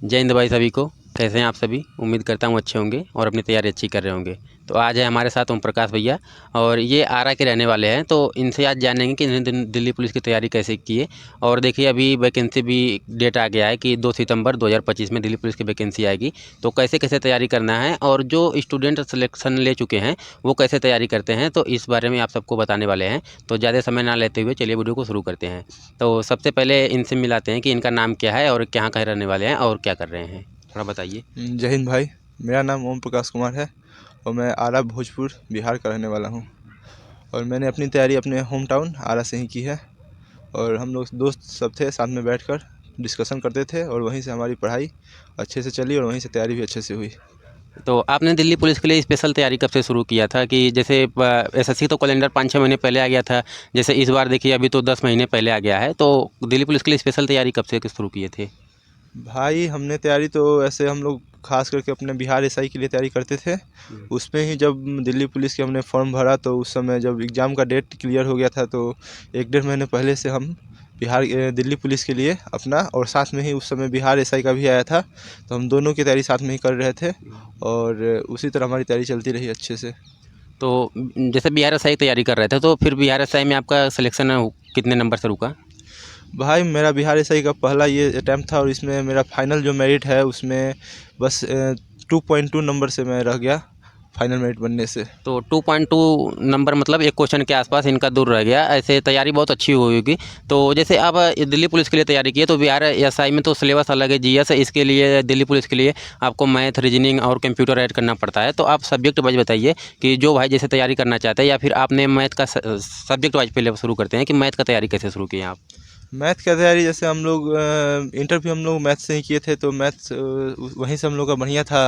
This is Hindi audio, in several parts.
जय हिंद भाई सभी को। कैसे हैं आप सभी? उम्मीद करता हूँ अच्छे होंगे और अपनी तैयारी अच्छी कर रहे होंगे। तो आज है हमारे साथ ओम प्रकाश भैया और ये आरा के रहने वाले हैं। तो इनसे आज जानेंगे कि इन्होंने दिल्ली पुलिस की तैयारी कैसे की है। और देखिए अभी वैकेंसी भी डेट आ गया है कि 2 सितंबर 2025 में दिल्ली पुलिस की वैकेंसी आएगी। तो कैसे कैसे तैयारी करना है और जो स्टूडेंट सिलेक्शन ले चुके हैं वो कैसे तैयारी करते हैं, तो इस बारे में आप सबको बताने वाले हैं। तो ज़्यादा समय ना लेते हुए चलिए वीडियो को शुरू करते हैं। तो सबसे पहले इनसे मिलाते हैं कि इनका नाम क्या है और कहाँ कहाँ रहने वाले हैं और क्या कर रहे हैं, थोड़ा बताइए। जय हिंद भाई, मेरा नाम ओम प्रकाश कुमार है और मैं आरा भोजपुर बिहार का रहने वाला हूँ। और मैंने अपनी तैयारी अपने होम टाउन आरा से ही की है। और हम लोग दोस्त सब थे, साथ में बैठकर डिस्कशन करते थे और वहीं से हमारी पढ़ाई अच्छे से चली और वहीं से तैयारी भी अच्छे से हुई। तो आपने दिल्ली पुलिस के लिए स्पेशल तैयारी कब से शुरू किया था? कि जैसे एसएससी तो कैलेंडर 5-6 महीने पहले आ गया था, जैसे इस बार देखिए अभी तो 10 महीने पहले आ गया है। तो दिल्ली पुलिस के लिए स्पेशल तैयारी कब से शुरू किए थे? भाई हमने तैयारी तो ऐसे हम लोग खास करके अपने बिहार एसआई के लिए तैयारी करते थे। उसमें ही जब दिल्ली पुलिस के हमने फॉर्म भरा तो उस समय जब एग्ज़ाम का डेट क्लियर हो गया था तो 1-1.5 महीने पहले से हम दिल्ली पुलिस के लिए अपना, और साथ में ही उस समय बिहार एसआई का भी आया था तो हम दोनों की तैयारी साथ में ही कर रहे थे और उसी तरह हमारी तैयारी चलती रही अच्छे से। तो जैसे बिहार एसआई तैयारी कर रहे थे तो फिर बिहार एसआई में आपका सिलेक्शन कितने नंबर से रुका? भाई मेरा बिहार एसआई का पहला ये अटैम्प्ट था और इसमें मेरा फाइनल जो मेरिट है उसमें बस 2.2 नंबर से मैं रह गया फाइनल मेरिट बनने से। तो 2.2 नंबर मतलब एक क्वेश्चन के आसपास इनका दूर रह गया। ऐसे तैयारी बहुत अच्छी हुई होगी। तो जैसे आप दिल्ली पुलिस के लिए तैयारी की है तो बिहार एसआई में तो सिलेबस अलग है, जीएस है। इसके लिए दिल्ली पुलिस के लिए आपको मैथ, रीजनिंग और कंप्यूटर ऐड करना पड़ता है। तो आप सब्जेक्ट वाइज बताइए कि जो भाई जैसे तैयारी करना चाहते हैं, या फिर आपने मैथ का सब्जेक्ट वाइज पहले शुरू करते हैं कि मैथ का तैयारी कैसे शुरू किए आप? मैथ का तैयारी जैसे हम लोग इंटरव्यू हम लोग मैथ से ही किए थे तो मैथ्स वहीं से हम लोग का बढ़िया था।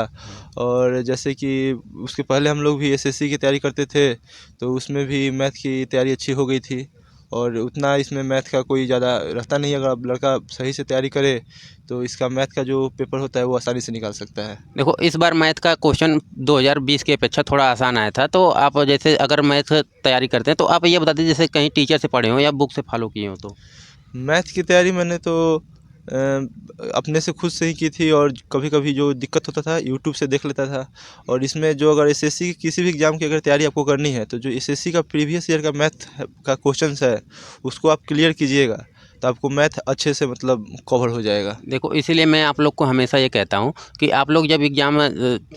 और जैसे कि उसके पहले हम लोग भी एसएससी की तैयारी करते थे तो उसमें भी मैथ की तैयारी अच्छी हो गई थी। और उतना इसमें मैथ का कोई ज़्यादा रहता नहीं, अगर अब लड़का सही से तैयारी करे तो इसका मैथ का जो पेपर होता है वो आसानी से निकाल सकता है। देखो इस बार मैथ का क्वेश्चन 2020 की अपेक्षा थोड़ा आसान आया था। तो आप जैसे अगर मैथ तैयारी करते हैं तो आप ये बता दीजिए जैसे कहीं टीचर से पढ़े हो या बुक से फॉलो किए हो तो? मैथ की तैयारी मैंने तो अपने से खुद से ही की थी और कभी कभी जो दिक्कत होता था यूट्यूब से देख लेता था। और इसमें जो अगर एसएससी की किसी भी एग्ज़ाम की अगर तैयारी आपको करनी है तो जो एसएससी का प्रीवियस ईयर का मैथ का क्वेश्चंस है उसको आप क्लियर कीजिएगा तो आपको मैथ अच्छे से मतलब कवर हो जाएगा। देखो इसीलिए मैं आप लोग को हमेशा ये कहता हूँ कि आप लोग जब एग्ज़ाम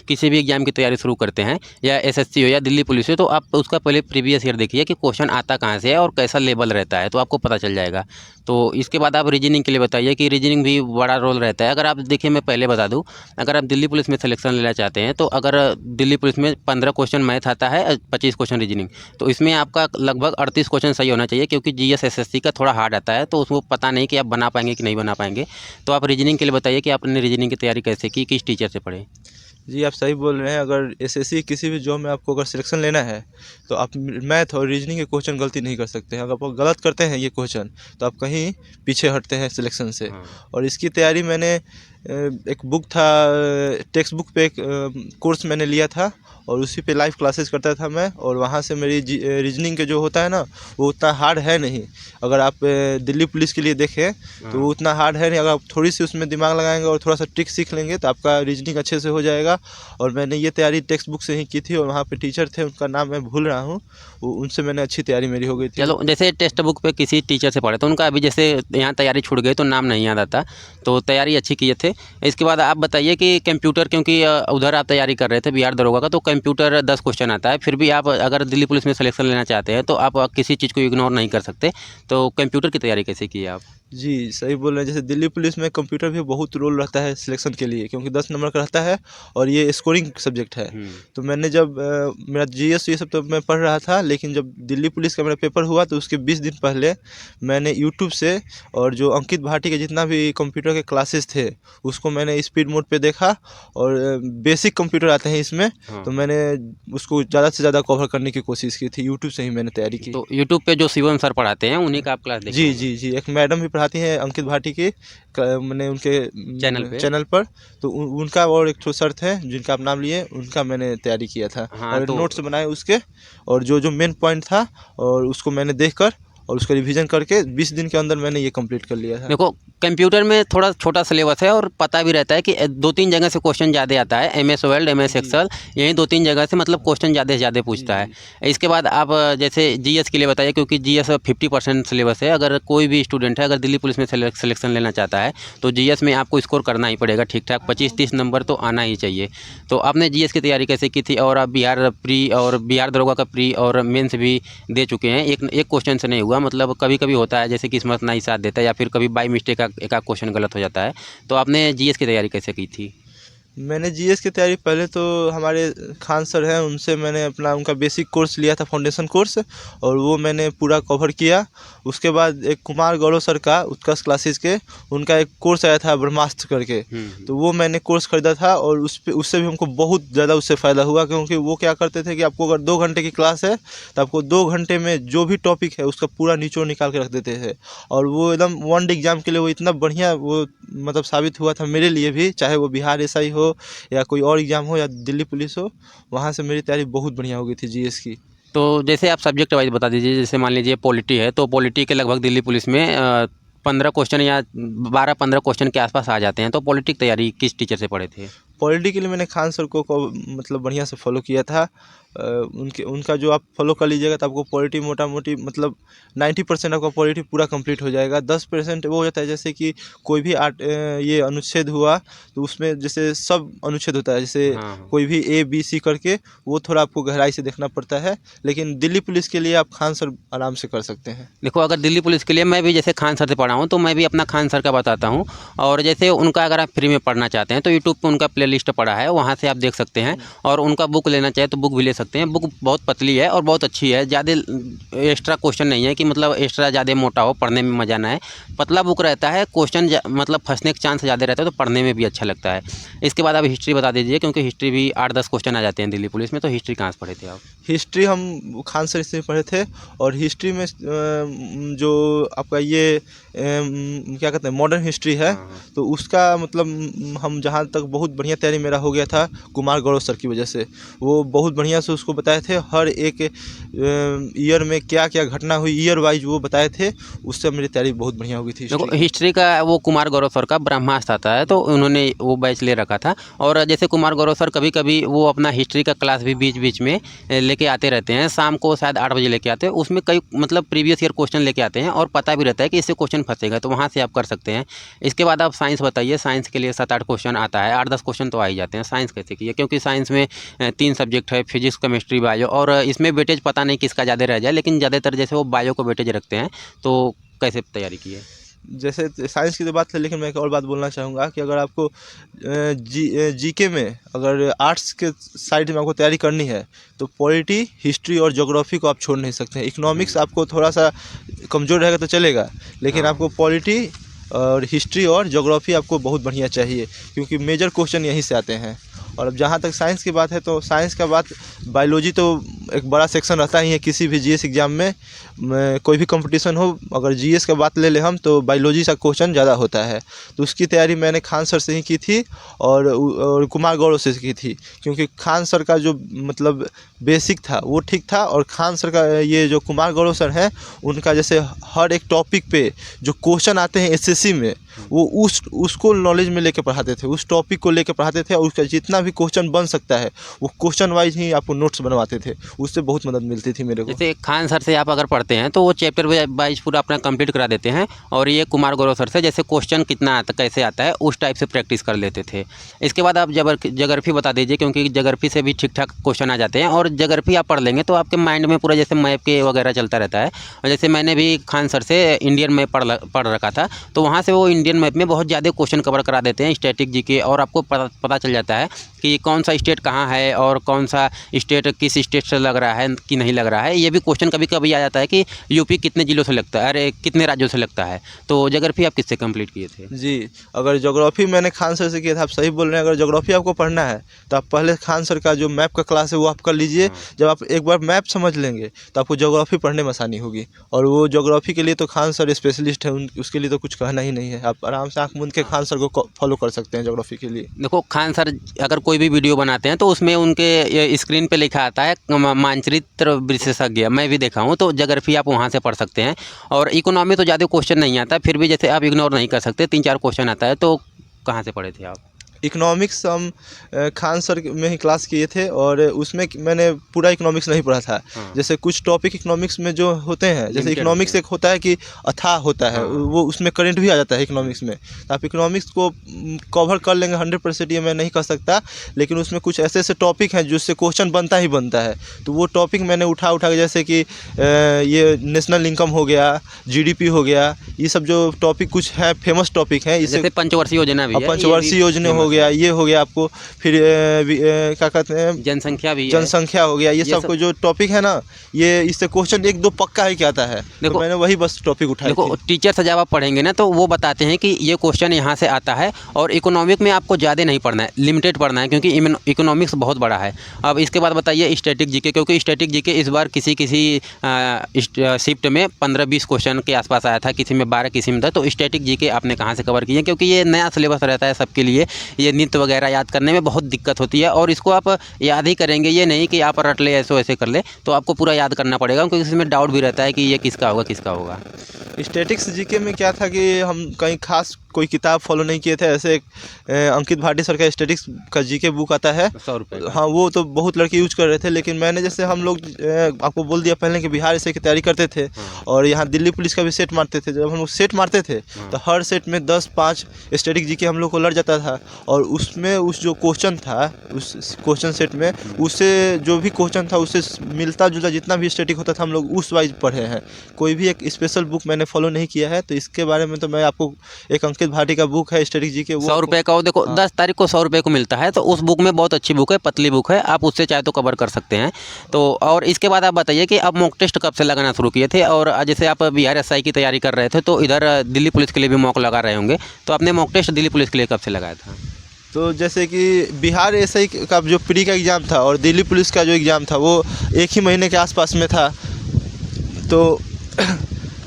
किसी भी एग्ज़ाम की तैयारी शुरू करते हैं, या एसएससी हो या दिल्ली पुलिस हो, तो आप उसका पहले प्रीवियस ईयर देखिए कि क्वेश्चन आता कहाँ से है और कैसा लेवल रहता है, तो आपको पता चल जाएगा। तो इसके बाद आप रीजनिंग के लिए बताइए कि रीजनिंग भी बड़ा रोल रहता है। अगर आप देखिए, मैं पहले बता दूँ, अगर आप दिल्ली पुलिस में सिलेक्शन लेना चाहते हैं तो अगर दिल्ली पुलिस में 15 क्वेश्चन मैथ आता है, 25 क्वेश्चन रीजनिंग, तो इसमें आपका लगभग 38 क्वेश्चन सही होना चाहिए, क्योंकि जीएस एसएससी का थोड़ा हार्ड आता है। तो उसको पता नहीं कि आप बना पाएंगे कि नहीं बना पाएंगे। तो आप रीजनिंग के लिए बताइए कि आपने रीजनिंग की तैयारी कैसे की, किस टीचर से पढ़े? जी आप सही बोल रहे हैं, अगर एसएससी किसी भी जॉब में आपको अगर सिलेक्शन लेना है तो आप मैथ और रीजनिंग के क्वेश्चन गलती नहीं कर सकते हैं। अगर आप गलत करते हैं ये क्वेश्चन तो आप कहीं पीछे हटते हैं सिलेक्शन से। हाँ। और इसकी तैयारी मैंने एक बुक था, टेक्स्ट बुक पे एक कोर्स मैंने लिया था और उसी पे लाइव क्लासेस करता था मैं। और वहाँ से मेरी रीजनिंग के जो होता है ना वो उतना हार्ड है नहीं। अगर आप दिल्ली पुलिस के लिए देखें तो वो उतना हार्ड है नहीं। अगर आप थोड़ी सी उसमें दिमाग लगाएंगे और थोड़ा सा ट्रिक सीख लेंगे तो आपका रीजनिंग अच्छे से हो जाएगा। और मैंने ये तैयारी टेक्स्ट बुक से ही की थी और वहाँ पे टीचर थे, उनका नाम मैं भूल रहा हूँ, वो उनसे मैंने अच्छी तैयारी मेरी हो गई थी। चलो, जैसे टेक्स्ट बुक पे किसी टीचर से पढ़े तो उनका अभी जैसे यहाँ तैयारी छूट गई तो नाम नहीं याद आता, तो तैयारी अच्छी किए थे। इसके बाद आप बताइए कि कंप्यूटर, क्योंकि उधर आप तैयारी कर रहे थे बिहार दरोगा का, तो कंप्यूटर 10 क्वेश्चन आता है। फिर भी आप अगर दिल्ली पुलिस में सिलेक्शन लेना चाहते हैं तो आप किसी चीज़ को इग्नोर नहीं कर सकते। तो कंप्यूटर की तैयारी कैसे की आप? जी सही बोल रहे हैं, जैसे दिल्ली पुलिस में कंप्यूटर भी बहुत रोल रहता है सिलेक्शन के लिए, क्योंकि 10 नंबर का रहता है और ये स्कोरिंग सब्जेक्ट है। तो मैंने जब मेरा जीएस ये सब तो मैं पढ़ रहा था, लेकिन जब दिल्ली पुलिस का मेरा पेपर हुआ तो उसके 20 दिन पहले मैंने यूट्यूब से और जो अंकित भाटी के जितना भी कंप्यूटर के क्लासेस थे उसको मैंने स्पीड मोड पे देखा। और बेसिक कंप्यूटर आते हैं इसमें, तो मैंने उसको ज़्यादा से ज़्यादा कवर करने की कोशिश की थी। यूट्यूब से ही मैंने तैयारी की। तो यूट्यूब पे जो शिवम सर पढ़ाते हैं उन्हीं का आप क्लास देखे जी होंगे? जी जी, एक मैडम भी पढ़ाती हैं अंकित भाटी की, मैंने उनके चैनल पर, तो उनका और एक ठो सर थे जिनका आप नाम लिए, उनका मैंने तैयारी किया था। हाँ, और तो नोट्स बनाए उसके, और जो जो मेन पॉइंट था और उसको मैंने देखकर और उसका रिवीजन करके 20 दिन के अंदर मैंने ये कंप्लीट कर लिया था। देखो कंप्यूटर में थोड़ा छोटा सिलेबस है और पता भी रहता है कि 2-3 जगह से क्वेश्चन ज़्यादा आता है, MS वर्ड, MS एक्सेल, यही 2-3 जगह से मतलब क्वेश्चन ज़्यादा से ज़्यादा पूछता है। इसके बाद आप जैसे GS के लिए बताइए, क्योंकि GS 50% सिलेबस है। अगर कोई भी स्टूडेंट है, अगर दिल्ली पुलिस में सिलेक्शन लेना चाहता है तो GS में आपको स्कोर करना ही पड़ेगा ठीक ठाक, 25-30 नंबर तो आना ही चाहिए। तो आपने GS की तैयारी कैसे की थी? और आप बिहार प्री और बिहार दरोगा का प्री और मेंस भी दे चुके हैं, एक क्वेश्चन से नहीं हुआ, मतलब कभी कभी होता है जैसे किस्मत नहीं साथ देता है या फिर कभी बाई मिस्टेक एक आध क्वेश्चन गलत हो जाता है। तो आपने GS की तैयारी कैसे की थी? मैंने जीएस की तैयारी पहले तो हमारे खान सर हैं, उनसे मैंने अपना उनका बेसिक कोर्स लिया था, फाउंडेशन कोर्स, और वो मैंने पूरा कवर किया। उसके बाद एक कुमार गौरव सर का उत्कर्ष क्लासेस के उनका एक कोर्स आया था ब्रह्मास्त्र करके, तो वो मैंने कोर्स ख़रीदा था और उससे भी हमको बहुत ज़्यादा उससे फ़ायदा हुआ, क्योंकि वो क्या करते थे कि आपको अगर 2 घंटे की क्लास है तो आपको 2 घंटे में जो भी टॉपिक है उसका पूरा निचोड़ निकाल के रख देते थे। और वो एकदम वन डे एग्ज़ाम के लिए वो इतना बढ़िया वो मतलब साबित हुआ था मेरे लिए भी, चाहे वो बिहार SI हो या कोई और एग्ज़ाम हो या दिल्ली पुलिस हो, वहाँ से मेरी तैयारी बहुत बढ़िया हो गई थी जीएस की। तो जैसे आप सब्जेक्ट वाइज बता दीजिए, जैसे मान लीजिए पॉलिटी है तो पॉलिटी के लगभग दिल्ली पुलिस में 15 क्वेश्चन या 12-15 क्वेश्चन के आसपास आ जाते हैं। तो पॉलिटी की तैयारी किस टीचर से पढ़े थे? पॉलिटी के लिए मैंने खान सर को मतलब बढ़िया से फॉलो किया था। उनका जो आप फॉलो कर लीजिएगा तो आपको पॉलिटी मोटा मोटी मतलब 90% आपका पॉलिटी पूरा कंप्लीट हो जाएगा। 10% वो हो जाता है, जैसे कि कोई भी ये अनुच्छेद हुआ तो उसमें जैसे सब अनुच्छेद होता है, जैसे हाँ। कोई भी A B C करके, वो थोड़ा आपको गहराई से देखना पड़ता है। लेकिन दिल्ली पुलिस के लिए आप खान सर आराम से कर सकते हैं। देखो अगर दिल्ली पुलिस के लिए मैं भी जैसे खान सर से पढ़ा हूँ तो मैं भी अपना खान सर का बताता हूँ। और जैसे उनका अगर आप फ्री में पढ़ना चाहते हैं तो यूट्यूब पे उनका प्लेलिस्ट पड़ा है, वहाँ से आप देख सकते हैं। और उनका बुक लेना चाहे तो बुक भी ले सकते हैं। बुक बहुत पतली है और बहुत अच्छी है, ज़्यादा एक्स्ट्रा क्वेश्चन नहीं है कि मतलब एक्स्ट्रा ज़्यादा मोटा हो, पढ़ने में मज़ा ना आए। पतला बुक रहता है, क्वेश्चन मतलब फंसने के चांस ज़्यादा रहता है तो पढ़ने में भी अच्छा लगता है। इसके बाद आप हिस्ट्री बता दीजिए, क्योंकि हिस्ट्री भी 8-10 क्वेश्चन आ जाते हैं दिल्ली पुलिस में। तो हिस्ट्री कहाँ से पढ़े थे आप? हिस्ट्री हम खान सर से पढ़े थे, और हिस्ट्री में जो आपका ये क्या कहते हैं मॉडर्न हिस्ट्री है, तो उसका मतलब हम जहाँ तक बहुत बढ़िया तैयारी मेरा हो गया था कुमार गौरव सर की वजह से। वो बहुत बढ़िया से उसको बताए थे, हर एक ईयर में क्या क्या घटना हुई ईयर वाइज वो बताए थे, उससे मेरी तैयारी बहुत बढ़िया हो गई थी। देखो हिस्ट्री का वो कुमार गौरव सर का ब्रह्मास्त्र आता है तो उन्होंने वो बैच ले रखा था। और जैसे कुमार गौरव सर कभी कभी वो अपना हिस्ट्री का क्लास भी बीच बीच में लेके आते रहते हैं, शाम को शायद 8 बजे लेके आते हैं। उसमें कई मतलब प्रीवियस ईयर क्वेश्चन लेके आते हैं और पता भी रहता है कि इससे क्वेश्चन फंसेगा, तो वहाँ से आप कर सकते हैं। इसके बाद आप साइंस बताइए। साइंस के लिए 7-8 क्वेश्चन आता है, 8-10 क्वेश्चन तो आ ही जाते हैं। साइंस कैसे किए? क्योंकि साइंस में 3 सब्जेक्ट है, फिजिक्स, केमिस्ट्री, बायो। और इसमें वेटेज पता नहीं किसका ज़्यादा रह जाए, लेकिन ज़्यादातर जैसे वो बायो को वेटेज रखते हैं। तो कैसे तैयारी की है? जैसे साइंस की तो बात है, लेकिन मैं एक और बात बोलना चाहूँगा कि अगर आपको जीके में अगर आर्ट्स के साइड में आपको तैयारी करनी है तो पॉलिटी, हिस्ट्री और ज्योग्राफी को आप छोड़ नहीं सकते हैं। इकोनॉमिक्स आपको थोड़ा सा कमज़ोर रहेगा तो चलेगा, लेकिन आपको पॉलिटी और हिस्ट्री और ज्योग्राफी आपको बहुत बढ़िया चाहिए, क्योंकि मेजर क्वेश्चन यहीं से आते हैं। और अब जहाँ तक साइंस की बात है तो साइंस का बात, बायोलॉजी तो एक बड़ा सेक्शन रहता ही है किसी भी जीएस एग्ज़ाम में। कोई भी कंपटीशन हो, अगर जीएस का बात ले ले हम तो बायोलॉजी का क्वेश्चन ज़्यादा होता है। तो उसकी तैयारी मैंने खान सर से ही की थी और कुमार गौरव से की थी, क्योंकि खान सर का जो मतलब बेसिक था वो ठीक था, और खान सर का ये जो कुमार गौरव सर हैं उनका जैसे हर एक टॉपिक पे जो क्वेश्चन आते हैं एसएससी में, वो उसको नॉलेज में लेके पढ़ाते थे, उस टॉपिक को लेके पढ़ाते थे। और उसका जितना भी क्वेश्चन बन सकता है वो क्वेश्चन वाइज ही आपको नोट्स बनवाते थे, उससे बहुत मदद मिलती थी मेरे को। जैसे खान सर से आप अगर पढ़ते हैं तो वो चैप्टर वाइज पूरा अपना कंप्लीट करा देते हैं। और ये कुमार गौरव सर से जैसे क्वेश्चन कितना आता, कैसे आता है, उस टाइप से प्रैक्टिस कर लेते थे। इसके बाद आप ज्योग्राफी बता दीजिए, क्योंकि ज्योग्राफी से भी ठीक ठाक क्वेश्चन आ जाते हैं। और ज्योग्राफी आप पढ़ लेंगे तो आपके माइंड में पूरा जैसे मैप के वगैरह चलता रहता है। और जैसे मैंने भी खान सर से इंडियन मैप पढ़ रखा था, तो वहाँ से वो इंडियन मैप में बहुत ज़्यादा क्वेश्चन कवर करा देते हैं, स्टैटिक जीके। और आपको पता चल जाता है कि कौन सा स्टेट कहाँ है और कौन सा स्टेट किस स्टेट से लग रहा है कि नहीं लग रहा है। ये भी क्वेश्चन कभी कभी आ जाता है कि यूपी कितने जिलों से लगता है, अरे कितने राज्यों से लगता है। तो ज्योग्राफी आप किससे कंप्लीट किए थे? जी, अगर ज्योग्राफी मैंने खान सर से किया था। आप सही बोल रहे हैं। अगर ज्योग्राफी आपको पढ़ना है तो आप पहले खान सर का जो मैप का क्लास है वो आप कर लीजिए। जब आप एक बार मैप समझ लेंगे तो आपको ज्योग्राफी पढ़ने में आसानी होगी। और वो ज्योग्राफी के लिए तो खान सर स्पेशलिस्ट है, उसके लिए तो कुछ कहना ही नहीं है। आप आराम से आँख मूंद के खान सर को फॉलो कर सकते हैं ज्योग्राफी के लिए। देखो खान सर अगर कोई भी वीडियो बनाते हैं तो उसमें उनके स्क्रीन पे लिखा आता है मानचित्र विशेषज्ञ मैं भी देखा हूँ, तो ज्योग्राफी आप वहाँ से पढ़ सकते हैं। और इकोनॉमी तो ज़्यादा क्वेश्चन नहीं आता, फिर भी जैसे आप इग्नोर नहीं कर सकते, 3-4 क्वेश्चन आता है। तो कहाँ से पढ़े थे आप? इकोनॉमिक्स हम खान सर में ही क्लास किए थे, और उसमें मैंने पूरा इकोनॉमिक्स नहीं पढ़ा था। हाँ। जैसे कुछ टॉपिक इकोनॉमिक्स में जो होते हैं, जैसे Limited इकोनॉमिक्स होते एक होता है कि अथाह होता है, हाँ। वो उसमें करंट भी आ जाता है इकोनॉमिक्स में। तो आप इकोनॉमिक्स को कवर कर लेंगे 100%, ये मैं नहीं कह सकता, लेकिन उसमें कुछ ऐसे ऐसे टॉपिक हैं जिससे क्वेश्चन बनता ही बनता है। तो वो टॉपिक मैंने उठा के, जैसे कि ये नेशनल इनकम हो गया, जीडीपी हो गया, ये सब जो टॉपिक कुछ हैं फेमस टॉपिक हैं। इससे जैसे पंचवर्षीय योजना भी है, पंचवर्षीय योजना हो गया, ये हो गया आपको, फिर क्या कहते हैं, जनसंख्या भी है। जनसंख्या हो गया, ये सब को जो टॉपिक है ना, ये इससे क्वेश्चन 1-2 पक्का ही क्या आता है। देखो, तो मैंने वही बस टॉपिक उठाया। देखो टीचर से जब आप पढ़ेंगे ना, तो वो बताते हैं कि ये क्वेश्चन यहाँ से आता है, और इकोनॉमिक में आपको ज़्यादा नहीं पढ़ना है, लिमिटेड पढ़ना है, क्योंकि इकोनॉमिक्स बहुत बड़ा है। अब इसके बाद बताइए स्टैटिक जीके, क्योंकि स्टैटिक जीके इस बार किसी शिफ्ट में 15-20 क्वेश्चन के आसपास आया था, किसी में 12, किसी में 10। तो स्टैटिक जीके आपने कहाँ से कवर किए? क्योंकि ये नया सिलेबस रहता है सबके लिए, ये नित्य वगैरह याद करने में बहुत दिक्कत होती है, और इसको आप याद ही करेंगे, ये नहीं कि आप रट ले ऐसे वैसे कर ले। तो आपको पूरा याद करना पड़ेगा, क्योंकि इसमें डाउट भी रहता है कि ये किसका होगा। स्टैटिक्स जीके में क्या था कि हम कहीं खास कोई किताब फॉलो नहीं किए थे। ऐसे अंकित भाटी सर का स्टैटिक्स का जीके बुक आता है, 100 रुपये का। हाँ, वो तो बहुत लड़के यूज कर रहे थे, लेकिन मैंने, जैसे हम लोग आपको बोल दिया पहले कि बिहार से की तैयारी करते थे, और यहाँ दिल्ली पुलिस का भी सेट मारते थे। जब हम लोग सेट मारते थे तो हर सेट में 10-5 स्टैटिक जीके हम लोग को लड़ जाता था, और उसमें उस जो क्वेश्चन था, उस क्वेश्चन सेट में उससे जो भी क्वेश्चन था उससे मिलता जुलता जितना भी स्टैटिक होता था, हम लोग उस वाइज पढ़े हैं। कोई भी एक स्पेशल बुक मैंने फॉलो नहीं किया है। तो इसके बारे में तो मैं आपको, एक अंकित भाटी का बुक है स्टैटिक जीके, वो 100 रुपये का, वो देखो 10 तारीख को 100 रुपये को मिलता है। तो उस बुक में बहुत अच्छी बुक है, पतली बुक है, आप उससे चाहे तो कवर कर सकते हैं। तो और इसके बाद आप बताइए कि आप मॉक टेस्ट कब से लगाना शुरू किए थे? और जैसे आप बिहार एसआई की तैयारी कर रहे थे, तो इधर दिल्ली पुलिस के लिए भी मॉक लगा रहे होंगे, तो आपने मॉक टेस्ट दिल्ली पुलिस के लिए कब से लगाया था? तो जैसे कि बिहार एसआई का जो प्री का एग्ज़ाम था और दिल्ली पुलिस का जो एग्ज़ाम था, वो एक ही महीने के आसपास में था।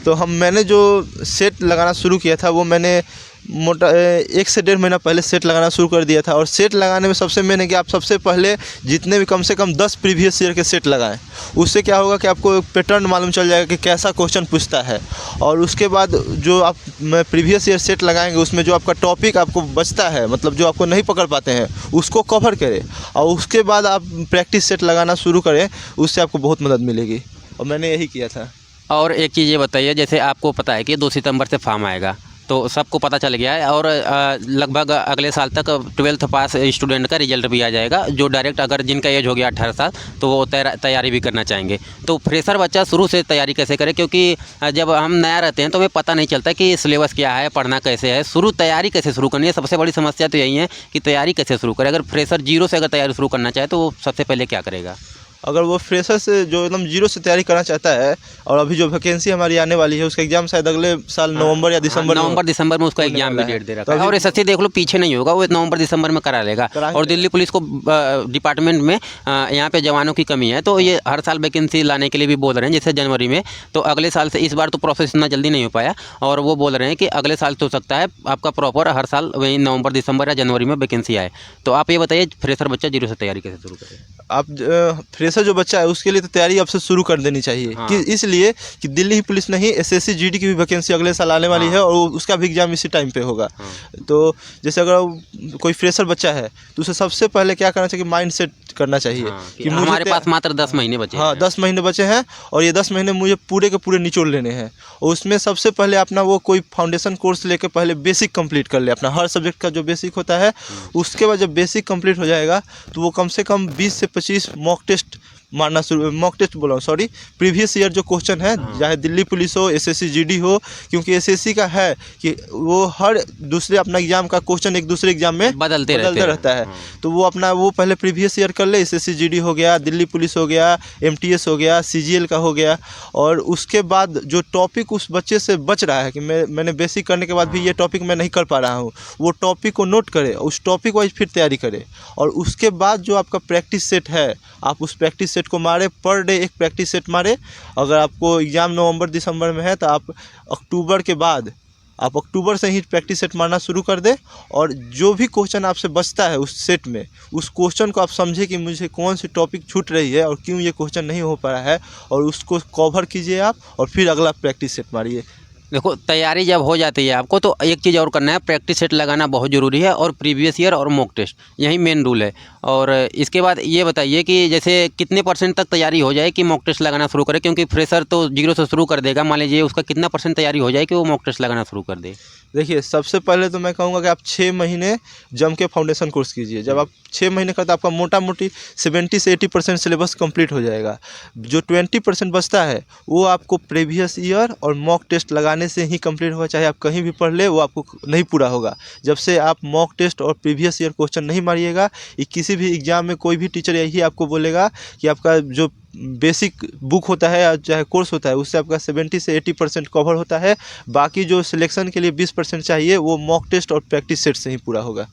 तो मैंने जो सेट लगाना शुरू किया था, वो मैंने मोटा 1 से 1.5 महीना पहले सेट लगाना शुरू कर दिया था। और सेट लगाने में सबसे मेन है कि आप सबसे पहले जितने भी कम से कम 10 प्रीवियस ईयर के सेट लगाएं। उससे क्या होगा कि आपको एक पैटर्न मालूम चल जाएगा कि कैसा क्वेश्चन पूछता है। और उसके बाद जो आप प्रीवियस ईयर सेट लगाएंगे, उसमें जो आपका टॉपिक आपको बचता है, मतलब जो आपको नहीं पकड़ पाते हैं, उसको कवर करें, और उसके बाद आप प्रैक्टिस सेट लगाना शुरू करें। उससे आपको बहुत मदद मिलेगी, और मैंने यही किया था। और एक चीज़ ये बताइए, जैसे आपको पता है कि 2 सितंबर से फॉर्म आएगा, तो सबको पता चल गया है, और लगभग अगले साल तक 12th पास स्टूडेंट का रिजल्ट भी आ जाएगा, जो डायरेक्ट, अगर जिनका एज हो गया 18 साल, तो वो तैयारी भी करना चाहेंगे। तो फ्रेशर बच्चा शुरू से तैयारी कैसे करे? क्योंकि जब हम नया रहते हैं तो हमें पता नहीं चलता कि सिलेबस क्या है, पढ़ना कैसे है, तैयारी कैसे शुरू करनी है। सबसे बड़ी समस्या तो यही है कि तैयारी कैसे शुरू करें। अगर फ्रेशर 0 से अगर तैयारी शुरू करना चाहे, तो वो सबसे पहले क्या करेगा? अगर वो फ्रेशर से जो एकदम 0 से तैयारी करना चाहता है, और अभी जो वैकेंसी हमारी आने वाली है, उसका एग्जाम शायद अगले साल नवंबर या दिसंबर में उसका एग्जाम भी डेट दे रखा है। और एसएससी देख लो पीछे नहीं होगा, वो नवंबर दिसंबर में करा लेगा। और दिल्ली पुलिस को डिपार्टमेंट में यहाँ पे जवानों की कमी है, तो ये हर साल वैकेंसी लाने के लिए भी बोल रहे हैं, जैसे जनवरी में। तो अगले साल से, इस बार तो प्रोसेस इतना जल्दी नहीं हो पाया, और वो बोल रहे हैं कि अगले साल तो हो सकता है आपका प्रॉपर हर साल वही नवंबर दिसंबर या जनवरी में वैकेंसी आए। तो आप ये बताइए, फ्रेशर बच्चा 0 से तैयारी कैसे शुरू करे? आप फ्रेशर जो बच्चा है उसके लिए तो तैयारी अब से शुरू कर देनी चाहिए। हाँ। कि इसलिए कि दिल्ली पुलिस नहीं, एसएससी जीडी की भी वैकेंसी अगले साल आने वाली है, और उसका भी एग्जाम इसी टाइम पे होगा। तो जैसे अगर कोई फ्रेशर बच्चा है, तो उसे सबसे पहले क्या करना चाहिए, माइंड सेट करना चाहिए कि हमारे पास मात्र 10 महीने बचे हैं। हाँ, 10 महीने बचे हैं, और ये 10 महीने मुझे पूरे के पूरे निचोड़ लेने हैं। और उसमें सबसे पहले अपना वो कोई फाउंडेशन कोर्स लेके पहले बेसिक कंप्लीट कर ले, अपना हर सब्जेक्ट का जो बेसिक होता है। उसके बाद जब बेसिक कंप्लीट हो जाएगा, तो वो कम से कम 20 से 25 मॉक टेस्ट मारना शुरू, मॉक टेस्ट बोला हूँ, सॉरी, प्रीवियस ईयर जो क्वेश्चन है, चाहे दिल्ली पुलिस हो, एसएससी जीडी हो, क्योंकि एसएससी का है कि वो हर दूसरे अपना एग्जाम का क्वेश्चन एक दूसरे एग्जाम में बदलते रहता है। तो वो अपना वो पहले प्रीवियस ईयर कर ले, एसएससी जीडी हो गया, दिल्ली पुलिस हो गया, एमटीएस हो गया, सीजीएल का हो गया। और उसके बाद जो टॉपिक उस बच्चे से बच रहा है कि मैंने बेसिक करने के बाद भी ये टॉपिक मैं नहीं कर पा रहा हूँ, वो टॉपिक को नोट करे, उस टॉपिक वाइज फिर तैयारी करे। और उसके बाद जो आपका प्रैक्टिस सेट है, आप उस प्रैक्टिस सेट को मारे, पर डे एक प्रैक्टिस सेट मारे। अगर आपको एग्ज़ाम नवंबर दिसंबर में है, तो आप अक्टूबर के बाद आप अक्टूबर से ही प्रैक्टिस सेट मारना शुरू कर दें, और जो भी क्वेश्चन आपसे बचता है उस सेट में, उस क्वेश्चन को आप समझे कि मुझे कौन सी टॉपिक छूट रही है और क्यों ये क्वेश्चन नहीं हो पा रहा है, और उसको कवर कीजिए आप, और फिर अगला प्रैक्टिस सेट मारिए। देखो, तैयारी जब हो जाती है आपको तो एक चीज़ और करना है, प्रैक्टिस सेट लगाना बहुत ज़रूरी है, और प्रीवियस ईयर और मॉक टेस्ट, यही मेन रूल है। और इसके बाद ये बताइए कि जैसे कितने % तक तैयारी हो जाए कि मॉक टेस्ट लगाना शुरू करे, क्योंकि फ्रेशर तो 0 से शुरू कर देगा, मान लीजिए उसका कितना % तैयारी हो जाए कि वो मॉक टेस्ट लगाना शुरू कर दे? देखिए, सबसे पहले तो मैं कहूँगा कि आप 6 महीने जम के फाउंडेशन कोर्स कीजिए। जब आप 6 महीने करते आपका मोटा मोटी 70 से 80% सिलेबस कंप्लीट हो जाएगा। जो 20% बचता है वो आपको प्रीवियस ईयर और मॉक टेस्ट लगाने से ही कंप्लीट होगा। चाहे आप कहीं भी पढ़ ले, वो आपको नहीं पूरा होगा। जब से आप मॉक टेस्ट और प्रीवियस ईयर क्वेश्चन नहीं मारिएगा, ये किसी भी एग्जाम में कोई भी टीचर यही आपको बोलेगा कि आपका जो बेसिक बुक होता है या चाहे कोर्स होता है, उससे आपका 70 से 80% कवर होता है। बाकी जो सिलेक्शन के लिए 20% चाहिए, वो मॉक टेस्ट और प्रैक्टिस सेट से ही पूरा होगा।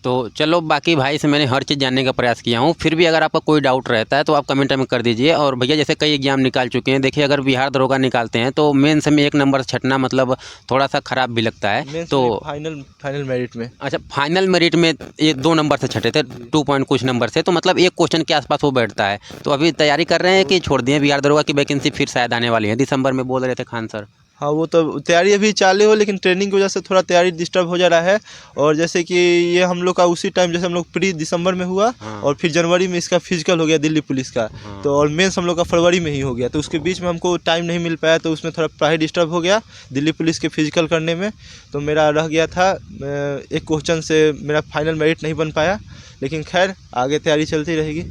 तो चलो, बाकी भाई से मैंने हर चीज़ जानने का प्रयास किया हूँ। फिर भी अगर आपका कोई डाउट रहता है तो आप कमेंट में कर दीजिए। और भैया जैसे कई एग्जाम निकाल चुके हैं, देखिए अगर बिहार दरोगा निकालते हैं तो मेंस में 1 नंबर छटना मतलब थोड़ा सा ख़राब भी लगता है। तो फाइनल मेरिट में, अच्छा, फाइनल मेरिट में 2 नंबर से छटे थे, 2 पॉइंट कुछ नंबर से, तो मतलब एक क्वेश्चन के आसपास वो बैठता है। तो अभी तैयारी कर रहे हैं कि छोड़ दिए? बिहार दरोगा की वैकेंसी फिर शायद आने वाली है, दिसंबर में बोल रहे थे खान सर। हाँ, वो तो तैयारी अभी चालू हो, लेकिन ट्रेनिंग की वजह से थोड़ा तैयारी डिस्टर्ब हो जा रहा है। और जैसे कि ये हम लोग का उसी टाइम, जैसे हम लोग प्री दिसंबर में हुआ, हाँ। और फिर जनवरी में इसका फिजिकल हो गया दिल्ली पुलिस का। हाँ। तो और मेंस हम लोग का फरवरी में ही हो गया, तो उसके बीच में हमको टाइम नहीं मिल पाया, तो उसमें थोड़ा पढ़ाई डिस्टर्ब हो गया दिल्ली पुलिस के फिजिकल करने में। तो मेरा रह गया था, एक क्वेश्चन से मेरा फाइनल मेरिट नहीं बन पाया, लेकिन खैर आगे तैयारी चलती रहेगी।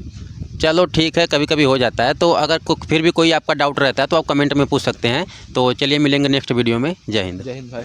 चलो ठीक है, कभी कभी हो जाता है। तो अगर फिर भी कोई आपका डाउट रहता है तो आप कमेंट में पूछ सकते हैं। तो चलिए, मिलेंगे नेक्स्ट वीडियो में। जय हिंद। जय हिंद भाई।